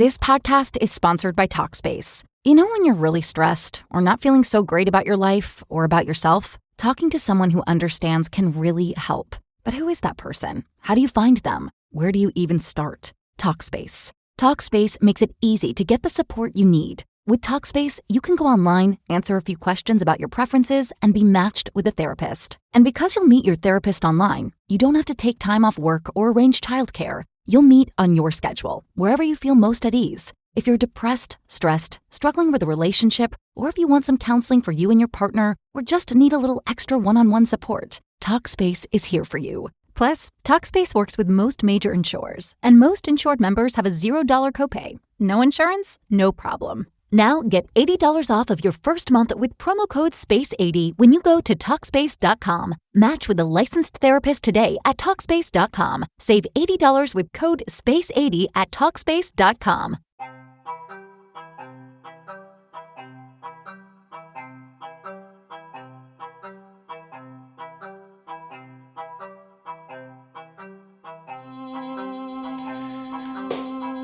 This podcast is sponsored by Talkspace. You know when you're really stressed or not feeling so great about your life or about yourself? Talking to someone who understands can really help. But who is that person? How do you find them? Where do you even start? Talkspace. Talkspace makes it easy to get the support you need. With Talkspace, you can go online, answer a few questions about your preferences, and be matched with a therapist. And because you'll meet your therapist online, you don't have to take time off work or arrange childcare. You'll meet on your schedule, wherever you feel most at ease. If you're depressed, stressed, struggling with a relationship, or if you want some counseling for you and your partner, or just need a little extra one-on-one support, Talkspace is here for you. Plus, Talkspace works with most major insurers, and most insured members have a $0 copay. No insurance? No problem. Now get $80 off of your first month with promo code SPACE80 when you go to Talkspace.com. Match with a licensed therapist today at Talkspace.com. Save $80 with code SPACE80 at Talkspace.com.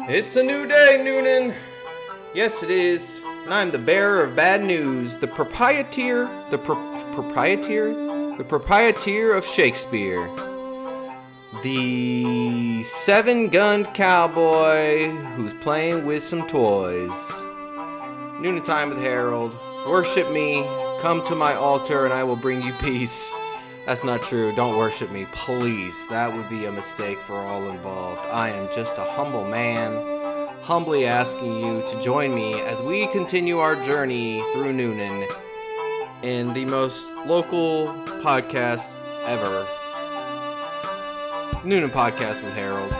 It's a new day, Newnan. Yes, it is. And I'm the bearer of bad news. The proprietor of Shakespeare. The 7-gunned cowboy who's playing with some toys. Noonan time with Harold. Worship me. Come to my altar and I will bring you peace. That's not true. Don't worship me, please. That would be a mistake for all involved. I am just a humble man, humbly asking you to join me as we continue our journey through Newnan in the most local podcast ever. Newnan Podcast with Harold.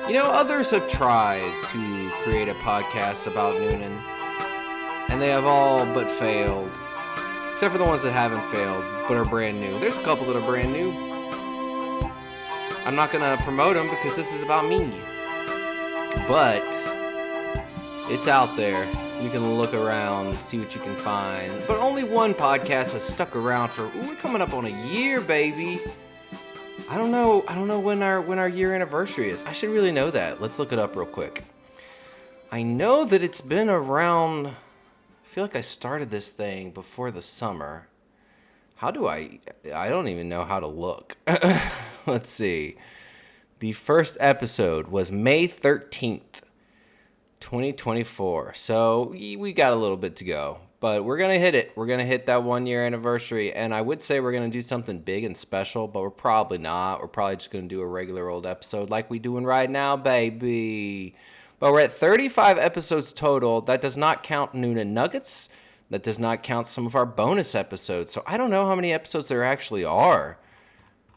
You know, others have tried to create a podcast about Newnan, and they have all but failed. Except for the ones that haven't failed, but are brand new. There's a couple that are brand new. I'm not going to promote them because this is about me. But it's out there. You can look around, see what you can find. But only one podcast has stuck around for, we're coming up on a year, baby. I don't know when our year anniversary is. I should really know that. Let's look it up real quick. I know that it's been around, I feel like I started this thing before the summer. I don't even know how to look. Let's see. The first episode was May 13th, 2024. So we got a little bit to go, but we're going to hit it. We're going to hit that 1-year anniversary, and I would say we're going to do something big and special, but we're probably not. We're probably just going to do a regular old episode like we doing right now, baby. But we're at 35 episodes total. That does not count Newnan Nuggets. That does not count some of our bonus episodes. So I don't know how many episodes there actually are.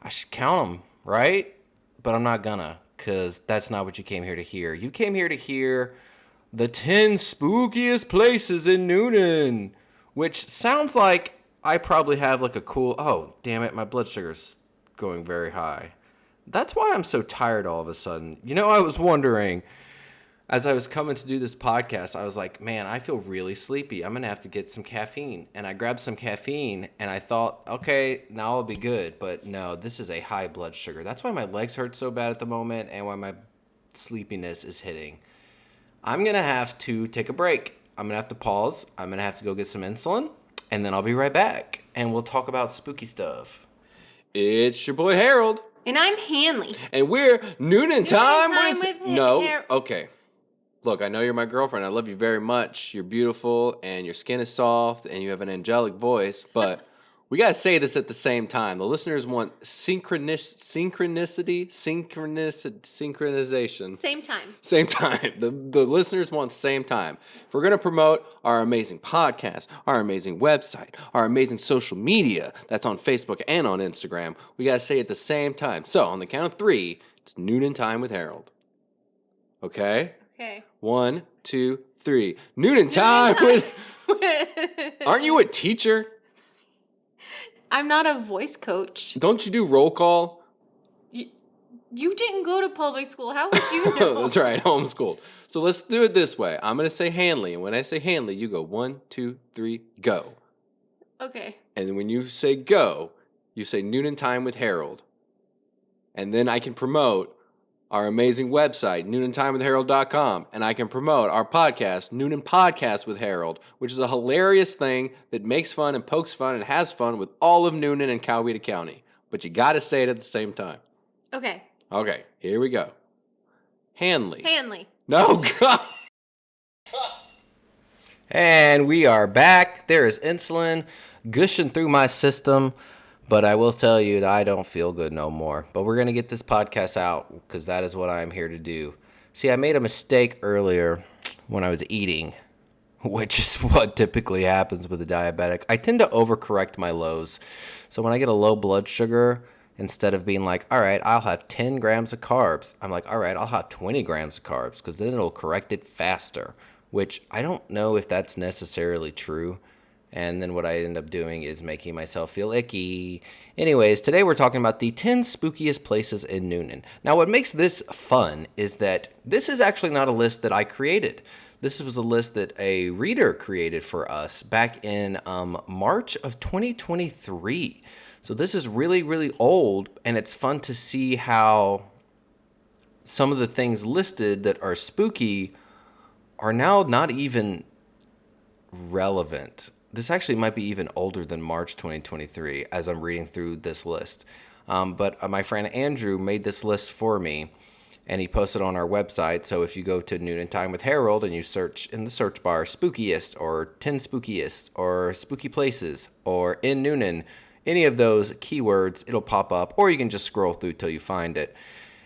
I should count them, right? But I'm not gonna, because that's not what you came here to hear. You came here to hear the 10 spookiest places in Newnan, which sounds like I probably have like a cool, oh, damn it, my blood sugar's going very high. That's why I'm so tired all of a sudden. You know, I was wondering, as I was coming to do this podcast, I was like, man, I feel really sleepy. I'm going to have to get some caffeine. And I grabbed some caffeine, and I thought, okay, now I'll be good. But no, this is a high blood sugar. That's why my legs hurt so bad at the moment and why my sleepiness is hitting. I'm going to have to take a break. I'm going to have to pause. I'm going to have to go get some insulin, and then I'll be right back. And we'll talk about spooky stuff. It's your boy Harold. And I'm Hanley. And we're Newnan time with No, Harold. Okay. Look, I know you're my girlfriend. I love you very much. You're beautiful, and your skin is soft, and you have an angelic voice. But we got to say this at the same time. The listeners want synchronization. Same time. Same time. The listeners want same time. If we're going to promote our amazing podcast, our amazing website, our amazing social media that's on Facebook and on Instagram, we got to say it at the same time. So, on the count of 3, it's Newnan time with Harold. Okay? Okay. 1, 2, 3. Newnan time with... Aren't you a teacher? I'm not a voice coach. Don't you do roll call? You didn't go to public school. How would you know? That's right, homeschooled. So let's do it this way. I'm going to say Hanley, and when I say Hanley, you go 1, 2, 3, go. Okay. And then when you say go, you say Newnan time with Harold. And then I can promote our amazing website, NoonanTimeWithHarold.com, and I can promote our podcast, Newnan Podcast with Harold, which is a hilarious thing that makes fun and pokes fun and has fun with all of Newnan and Coweta County. But you gotta say it at the same time. Okay. Okay, here we go. Hanley. Hanley. No, God. And we are back. There is insulin gushing through my system, but I will tell you that I don't feel good no more. But we're going to get this podcast out because that is what I'm here to do. See, I made a mistake earlier when I was eating, which is what typically happens with a diabetic. I tend to overcorrect my lows. So when I get a low blood sugar, instead of being like, all right, I'll have 10 grams of carbs, I'm like, all right, I'll have 20 grams of carbs because then it'll correct it faster, which I don't know if that's necessarily true. And then what I end up doing is making myself feel icky. Anyways, today we're talking about the 10 spookiest places in Newnan. Now, what makes this fun is that this is actually not a list that I created. This was a list that a reader created for us back in March of 2023. So this is really, really old, and it's fun to see how some of the things listed that are spooky are now not even relevant. This actually might be even older than March 2023 as I'm reading through this list. But my friend Andrew made this list for me, and he posted on our website. So if you go to Newnan Time with Harold and you search in the search bar spookiest or 10 spookiest or spooky places or in Newnan, any of those keywords, it'll pop up, or you can just scroll through till you find it.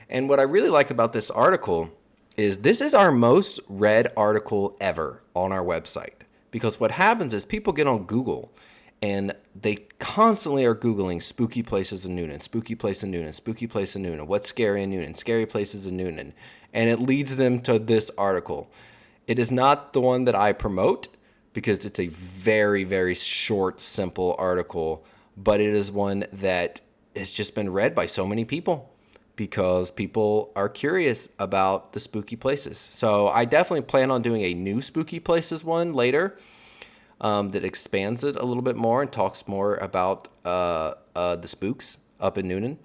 And what I really like about this article is this is our most read article ever on our website. Because what happens is people get on Google and they constantly are Googling spooky places in Newnan, spooky place in Newnan, spooky place in Newnan, what's scary in Newnan, scary places in Newnan. And it leads them to this article. It is not the one that I promote because it's a very, very short, simple article. But it is one that has just been read by so many people because people are curious about the spooky places. So I definitely plan on doing a new spooky places one later that expands it a little bit more and talks more about the spooks up in Newnan.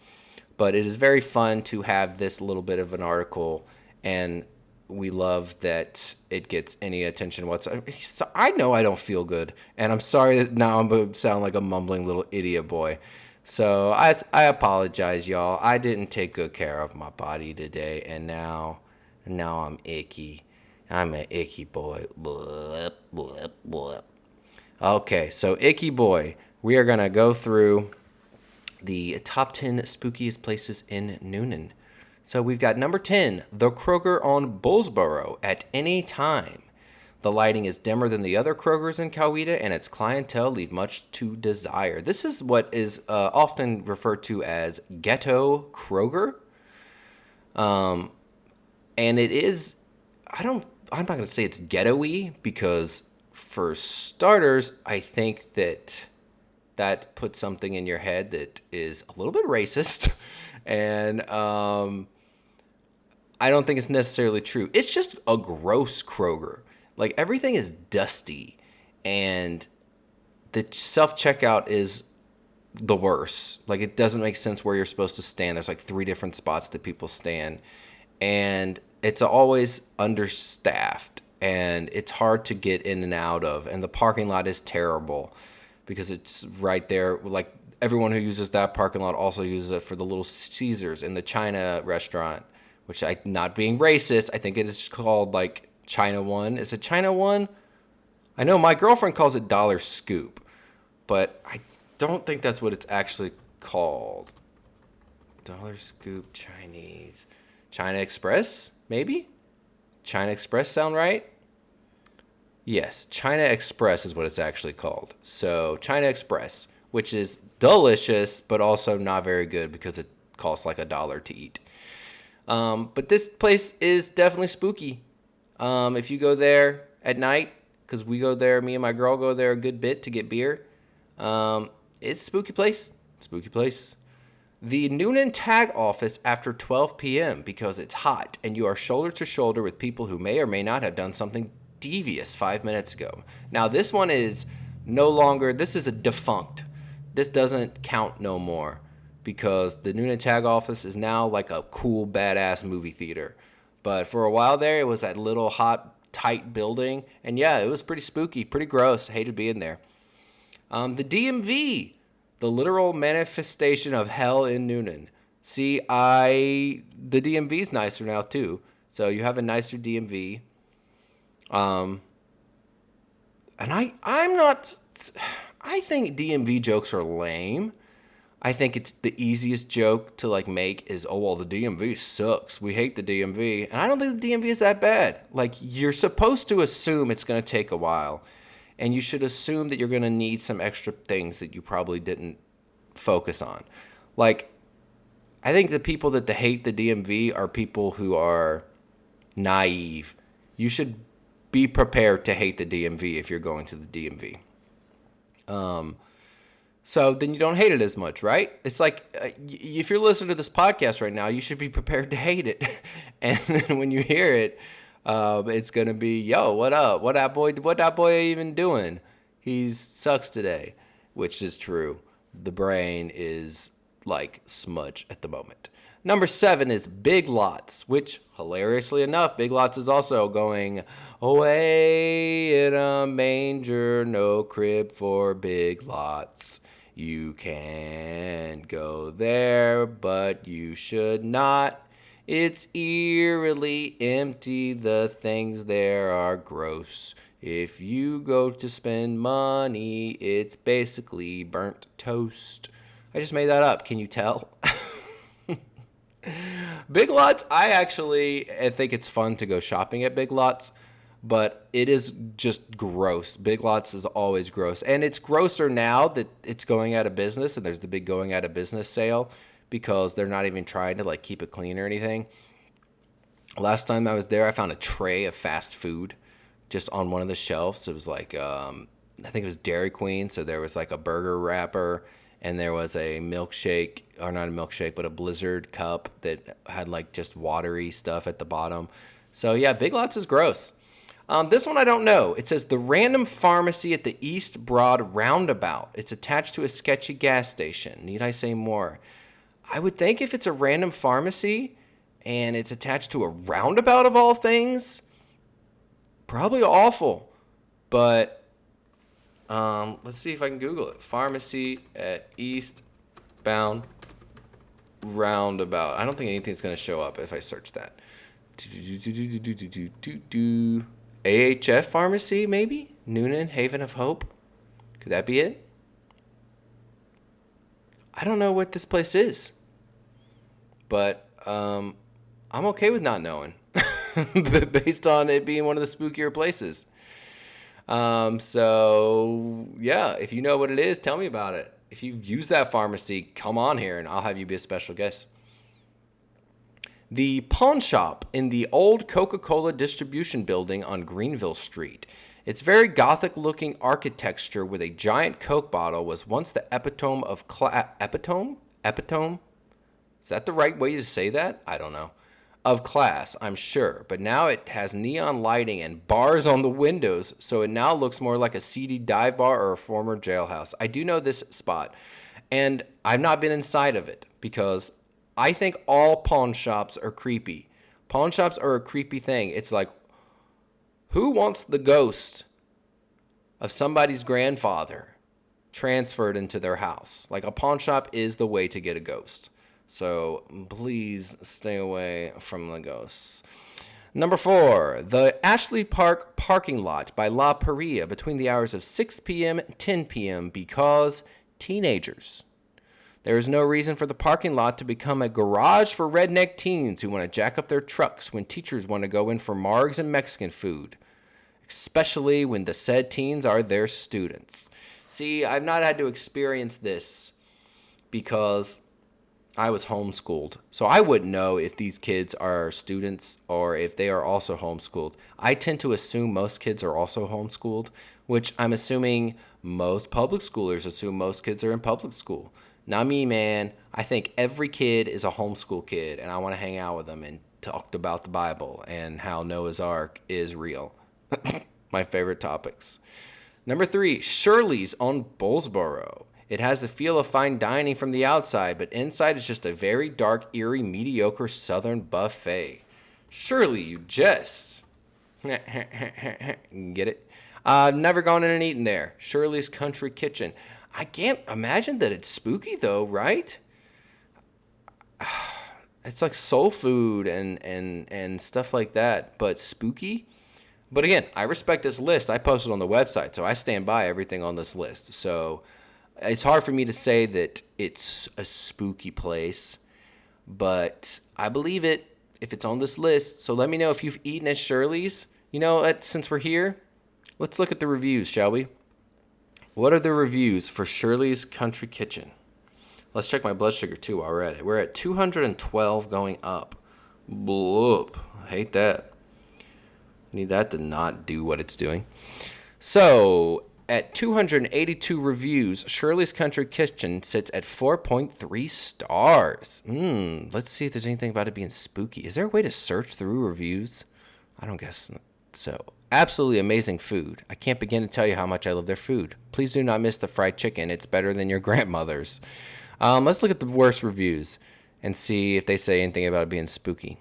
But it is very fun to have this little bit of an article, and we love that it gets any attention whatsoever. So I know I don't feel good, and I'm sorry that now I'm going to sound like a mumbling little idiot boy. So I apologize, y'all. I didn't take good care of my body today, and now I'm icky. I'm an icky boy. Blip, blip, blip. Okay, so icky boy, we are going to go through the top 10 spookiest places in Newnan. So we've got number 10, the Kroger on Bullsboro at any time. The lighting is dimmer than the other Krogers in Coweta, and its clientele leave much to desire. This is what is often referred to as ghetto Kroger. And it is, I'm not going to say it's ghetto-y because for starters, I think that puts something in your head that is a little bit racist. And I don't think it's necessarily true. It's just a gross Kroger. Like, everything is dusty, and the self-checkout is the worst. Like, it doesn't make sense where you're supposed to stand. There's like 3 different spots that people stand, and it's always understaffed, and it's hard to get in and out of, and the parking lot is terrible because it's right there. Like, everyone who uses that parking lot also uses it for the Little Caesars and the China restaurant, which not being racist, I think it is called, like, China One. Is it China One? I know my girlfriend calls it Dollar Scoop, but I don't think that's what it's actually called. Dollar Scoop Chinese. China Express, maybe? China Express sound right? Yes, China Express is what it's actually called. So China Express, which is delicious, but also not very good because it costs like $1 to eat. But this place is definitely spooky. If you go there at night, because we go there, me and my girl go there a good bit to get beer, it's a spooky place. Spooky place. The Newnan tag office after 12 p.m. because it's hot and you are shoulder to shoulder with people who may or may not have done something devious 5 minutes ago. Now, this one is no longer, this is a defunct. This doesn't count no more because the Newnan Tag Office is now like a cool, badass movie theater. But for a while there, it was that little hot, tight building. And yeah, it was pretty spooky, pretty gross. Hated being there. The DMV, the literal manifestation of hell in Newnan. See, the DMV's nicer now too. So you have a nicer DMV. And I think DMV jokes are lame. I think it's the easiest joke to like make is, oh, well, the DMV sucks. We hate the DMV. And I don't think the DMV is that bad. Like, you're supposed to assume it's going to take a while. And you should assume that you're going to need some extra things that you probably didn't focus on. Like, I think the people that hate the DMV are people who are naive. You should be prepared to hate the DMV if you're going to the DMV. So then you don't hate it as much, right? It's like if you're listening to this podcast right now, you should be prepared to hate it. And then when you hear it, it's going to be, yo, what up? What that boy even doing? He sucks today, which is true. The brain is like smudge at the moment. Number 7 is Big Lots, which, hilariously enough, Big Lots is also going away in a manger, no crib for Big Lots. You can go there, but you should not. It's eerily empty. The things there are gross. If you go to spend money, it's basically burnt toast. I just made that up. Can you tell? Big Lots, I think it's fun to go shopping at Big Lots, but it is just gross. Big Lots is always gross. And it's grosser now that it's going out of business and there's the big going out of business sale because they're not even trying to like keep it clean or anything. Last time I was there, I found a tray of fast food just on one of the shelves. It was like, I think it was Dairy Queen. So there was like a burger wrapper. And there was a milkshake, or not a milkshake, but a Blizzard cup that had like just watery stuff at the bottom. So yeah, Big Lots is gross. This one I don't know. It says the random pharmacy at the East Broad Roundabout. It's attached to a sketchy gas station. Need I say more? I would think if it's a random pharmacy and it's attached to a roundabout of all things, probably awful. But let's see if I can Google it. Pharmacy at Eastbound Roundabout. I don't think anything's going to show up if I search that. AHF Pharmacy, maybe? Newnan, Haven of Hope? Could that be it? I don't know what this place is. But I'm okay with not knowing. Based on it being one of the spookier places. So yeah, if you know what it is, tell me about it. If you've used that pharmacy, come on here and I'll have you be a special guest. The pawn shop in the old Coca-Cola distribution building on Greenville Street. Its very gothic-looking architecture with a giant Coke bottle was once the epitome of epitome? Is that the right way to say that? I don't know. Of class, I'm sure, but now it has neon lighting and bars on the windows, so it now looks more like a seedy dive bar or a former jailhouse. I do know this spot, and I've not been inside of it because I think all pawn shops are creepy. Pawn shops are a creepy thing. It's like, who wants the ghost of somebody's grandfather transferred into their house? Like, a pawn shop is the way to get a ghost. So please stay away from the ghosts. Number 4, the Ashley Park parking lot by La Paria between the hours of 6 p.m. and 10 p.m. because teenagers. There is no reason for the parking lot to become a garage for redneck teens who want to jack up their trucks when teachers want to go in for margs and Mexican food, especially when the said teens are their students. See, I've not had to experience this because I was homeschooled, so I wouldn't know if these kids are students or if they are also homeschooled. I tend to assume most kids are also homeschooled, which I'm assuming most public schoolers assume most kids are in public school. Not me, man. I think every kid is a homeschool kid, and I want to hang out with them and talk about the Bible and how Noah's Ark is real. My favorite topics. Number 3, Shirley's on Bullsboro. It has the feel of fine dining from the outside, but inside is just a very dark, eerie, mediocre southern buffet. Surely you jest. Get it? I've never gone in and eaten there. Shirley's Country Kitchen. I can't imagine that it's spooky though, right? It's like soul food and stuff like that, but spooky. But again, I respect this list. I posted on the website, so I stand by everything on this list. So it's hard for me to say that it's a spooky place, but I believe it if it's on this list. So let me know if you've eaten at Shirley's. You know, since we're here, let's look at the reviews, shall we? What are the reviews for Shirley's Country Kitchen? Let's check my blood sugar too while we're at it. We're at 212 going up. Bloop. Hate that. Need that to not do what it's doing. So, at 282 reviews, Shirley's Country Kitchen sits at 4.3 stars. Let's see if there's anything about it being spooky. Is there a way to search through reviews? I don't guess so. Absolutely amazing food. I can't begin to tell you how much I love their food. Please do not miss the fried chicken. It's better than your grandmother's. Let's look at the worst reviews and see if they say anything about it being spooky.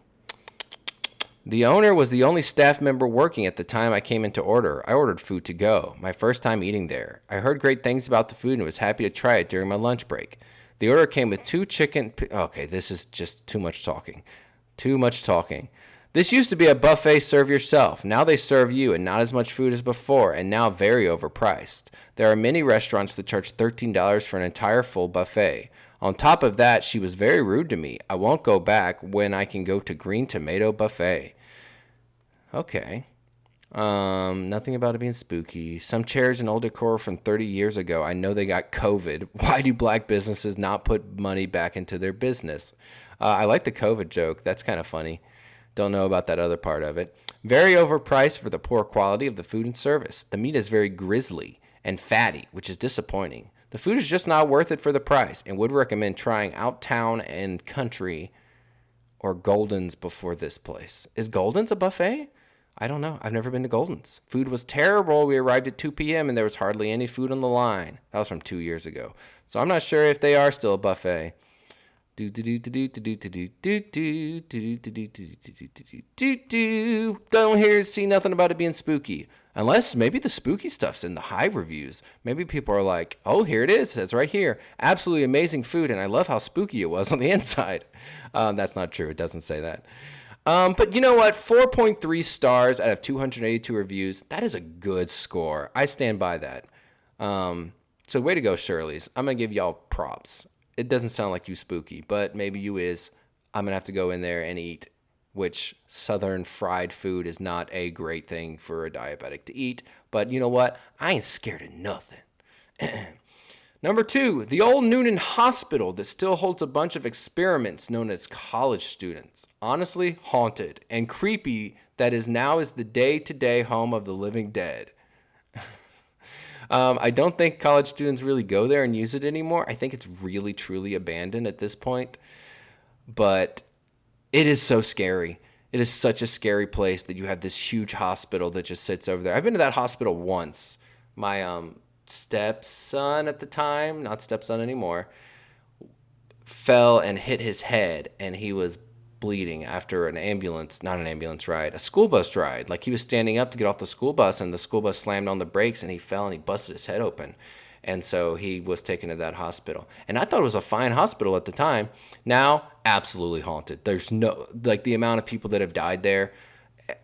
The owner was the only staff member working at the time I came in to order. I ordered food to go, my first time eating there. I heard great things about the food and was happy to try it during my lunch break. The order came with 2 chicken... Okay, this is just too much talking. Too much talking. This used to be a buffet serve yourself. Now they serve you and not as much food as before and now very overpriced. There are many restaurants that charge $13 for an entire full buffet. On top of that, she was very rude to me. I won't go back when I can go to Green Tomato Buffet. Okay. Nothing about it being spooky. Some chairs and old decor from 30 years ago. I know they got COVID. Why do black businesses not put money back into their business? I like the COVID joke. That's kind of funny. Don't know about that other part of it. Very overpriced for the poor quality of the food and service. The meat is very grisly and fatty, which is disappointing. The food is just not worth it for the price and would recommend trying Out Town and Country or Golden's before this place. Is Golden's a buffet? I don't know. I've never been to Golden's. Food was terrible. We arrived at 2 p.m. and there was hardly any food on the line. That was from 2 years ago. So I'm not sure if they are still a buffet. Don't see nothing about it being spooky. Unless maybe the spooky stuff's in the high reviews. Maybe people are like, oh, here it is. It's right here. Absolutely amazing food, and I love how spooky it was on the inside. That's not true. It doesn't say that. But you know what? 4.3 stars out of 282 reviews. That is a good score. I stand by that. So way to go, Shirley's. I'm going to give y'all props. It doesn't sound like you spooky, but maybe you is. I'm going to have to go in there and eat, which southern fried food is not a great thing for a diabetic to eat. But you know what? I ain't scared of nothing. Number 2, the old Newnan hospital that still holds a bunch of experiments known as college students. Honestly, haunted and creepy that is the day-to-day home of the living dead. I don't think college students really go there and use it anymore. I think it's really, truly abandoned at this point. But it is so scary. It is such a scary place that you have this huge hospital that just sits over there. I've been to that hospital once. My stepson at the time, not stepson anymore, fell and hit his head, and he was bleeding after a school bus ride. Like, he was standing up to get off the school bus, and the school bus slammed on the brakes, and he fell and he busted his head open. And so he was taken to that hospital. And I thought it was a fine hospital at the time. Now, absolutely haunted. There's no, like, the amount of people that have died there,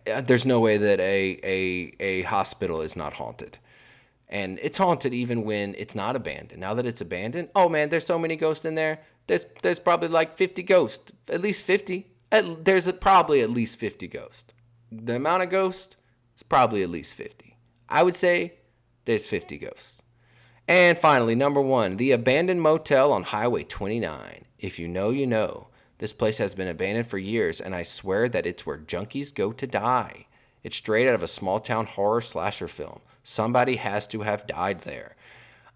there's no way that a hospital is not haunted. And it's haunted even when it's not abandoned. Now that it's abandoned, oh man, there's so many ghosts in there. There's probably like 50 ghosts, at least 50. There's probably at least 50 ghosts. The amount of ghosts is probably at least 50. I would say there's 50 ghosts. And finally, number 1, the abandoned motel on Highway 29. If you know, you know. This place has been abandoned for years, and I swear that it's where junkies go to die. It's straight out of a small-town horror slasher film. Somebody has to have died there.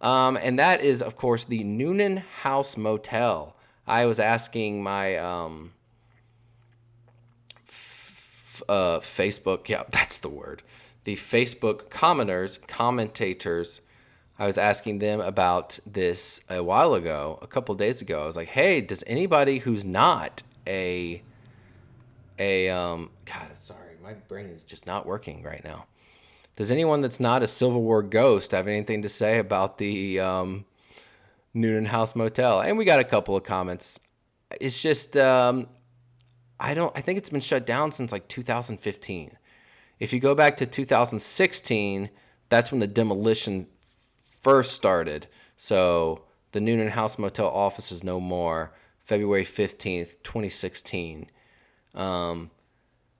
And that is, of course, the Newnan House Motel. I was asking my Facebook, yeah, that's the word. The Facebook commentators, I was asking them about this a while ago, a couple of days ago. I was like, hey, does anybody who's not God, sorry, my brain is just not working right now. Does anyone that's not a Civil War ghost have anything to say about the Newnan House Motel? And we got a couple of comments. It's just, I think it's been shut down since like 2015. If you go back to 2016, that's when the demolition first started. So the Newnan House Motel office is no more. February 15th, 2016.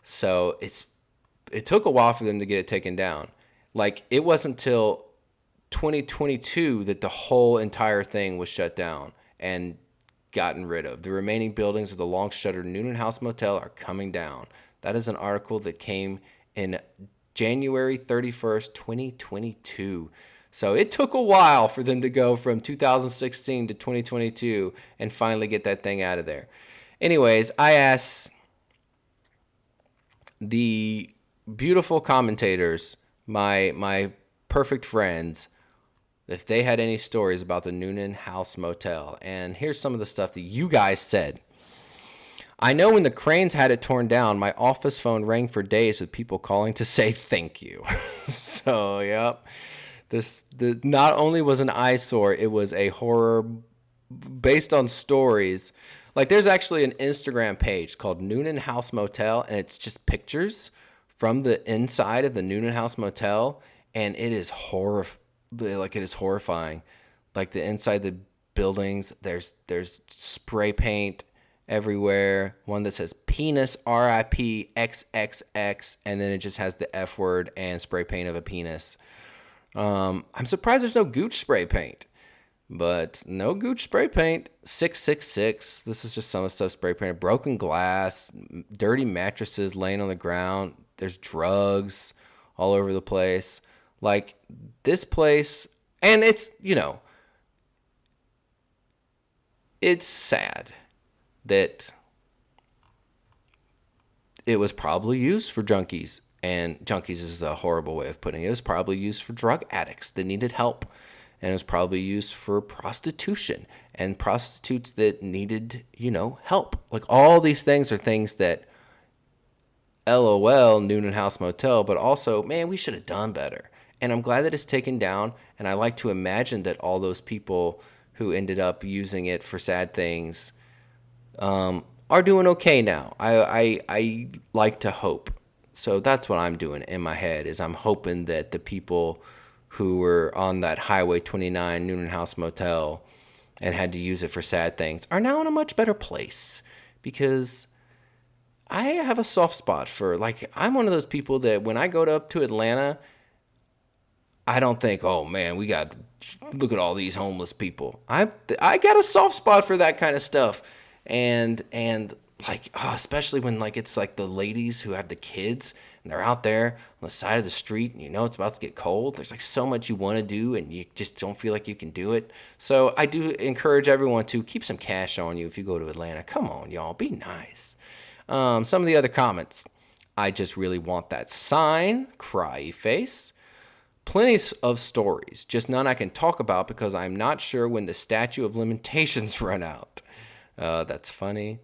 So it took a while for them to get it taken down. Like, it wasn't until 2022 that the whole entire thing was shut down and gotten rid of. The remaining buildings of the long-shuttered Newnan House Motel are coming down. That is an article that came in January 31st, 2022. So it took a while for them to go from 2016 to 2022 and finally get that thing out of there. Anyways, I asked the beautiful commentators, my perfect friends, if they had any stories about the Newnan House Motel. And here's some of the stuff that you guys said. I know when the Cranes had it torn down, my office phone rang for days with people calling to say thank you. So, yep. Not only was an eyesore, it was a horror based on stories. Like, there's actually an Instagram page called Newnan House Motel, and it's just pictures from the inside of the Newnan House Motel, and it is horrifying. Like, the inside the buildings, there's spray paint everywhere. One that says penis RIP XXX, and then it just has the F word and spray paint of a penis. I'm surprised there's no Gooch spray paint, but no Gooch spray paint. 666. This is just some of the stuff spray painted. Broken glass, dirty mattresses laying on the ground. There's drugs all over the place. Like, this place, and it's, it's sad that it was probably used for junkies. And junkies is a horrible way of putting it. It was probably used for drug addicts that needed help. And it was probably used for prostitution and prostitutes that needed, help. Like, all these things are things that, LOL, Newnan House Motel, but also, man, we should have done better. And I'm glad that it's taken down. And I like to imagine that all those people who ended up using it for sad things are doing okay now. I like to hope. So that's what I'm doing in my head, is I'm hoping that the people who were on that Highway 29 Newnan House Motel and had to use it for sad things are now in a much better place. Because I have a soft spot for, I'm one of those people that when I go up to Atlanta, I don't think, oh man, we got to look at all these homeless people. I got a soft spot for that kind of stuff. And especially when it's the ladies who have the kids and they're out there on the side of the street and it's about to get cold. There's so much you want to do and you just don't feel like you can do it. So I do encourage everyone to keep some cash on you if you go to Atlanta. Come on, y'all, be nice. Some of the other comments. I just really want that sign. Cry face. Plenty of stories, just none I can talk about because I'm not sure when the statute of limitations run out. That's funny.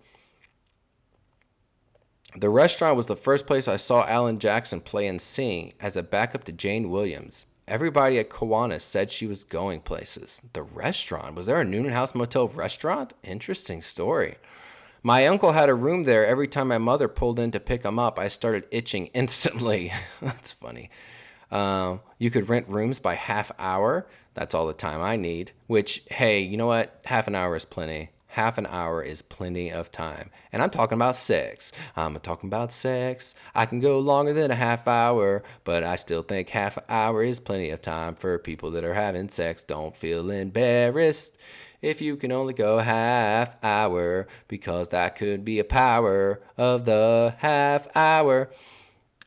The restaurant was the first place I saw Alan Jackson play and sing as a backup to Jane Williams. Everybody at Kiwanis said she was going places. The restaurant? Was there a Newnan House Motel restaurant? Interesting story. My uncle had a room there. Every time my mother pulled in to pick him up, I started itching instantly. That's funny. You could rent rooms by half hour. That's all the time I need. Which, hey, you know what? Half an hour is plenty. Half an hour is plenty of time. And I'm talking about sex. I'm talking about sex. I can go longer than a half hour, but I still think half an hour is plenty of time for people that are having sex. Don't feel embarrassed if you can only go half hour, because that could be a power of the half hour.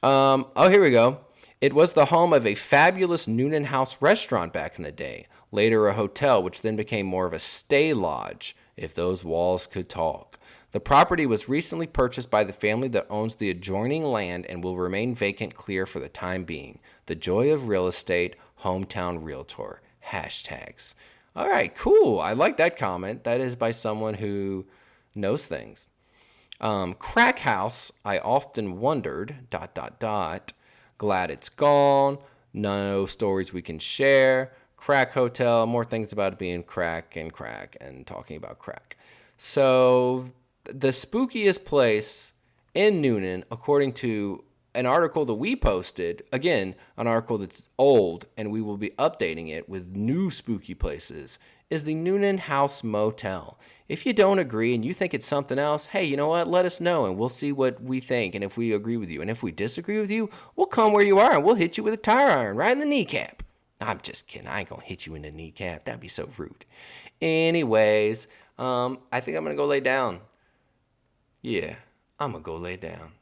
Here we go. It was the home of a fabulous Newnan House restaurant back in the day. Later a hotel, which then became more of a stay lodge, if those walls could talk. The property was recently purchased by the family that owns the adjoining land and will remain vacant clear for the time being. The joy of real estate, hometown realtor. hashtags. All right, cool. I like that comment. That is by someone who knows things. Crack house, I often wondered, ... Glad it's gone. No stories we can share. Crack hotel, more things about it being crack and talking about crack. So the spookiest place in Newnan, according to an article that we posted, again, an article that's old, and we will be updating it with new spooky places, is the Newnan House Motel. If you don't agree and you think it's something else, hey, you know what? Let us know and we'll see what we think and if we agree with you. And if we disagree with you, we'll come where you are and we'll hit you with a tire iron right in the kneecap. I'm just kidding. I ain't going to hit you in the kneecap. That'd be so rude. Anyways, I think I'm going to go lay down. Yeah, I'm going to go lay down.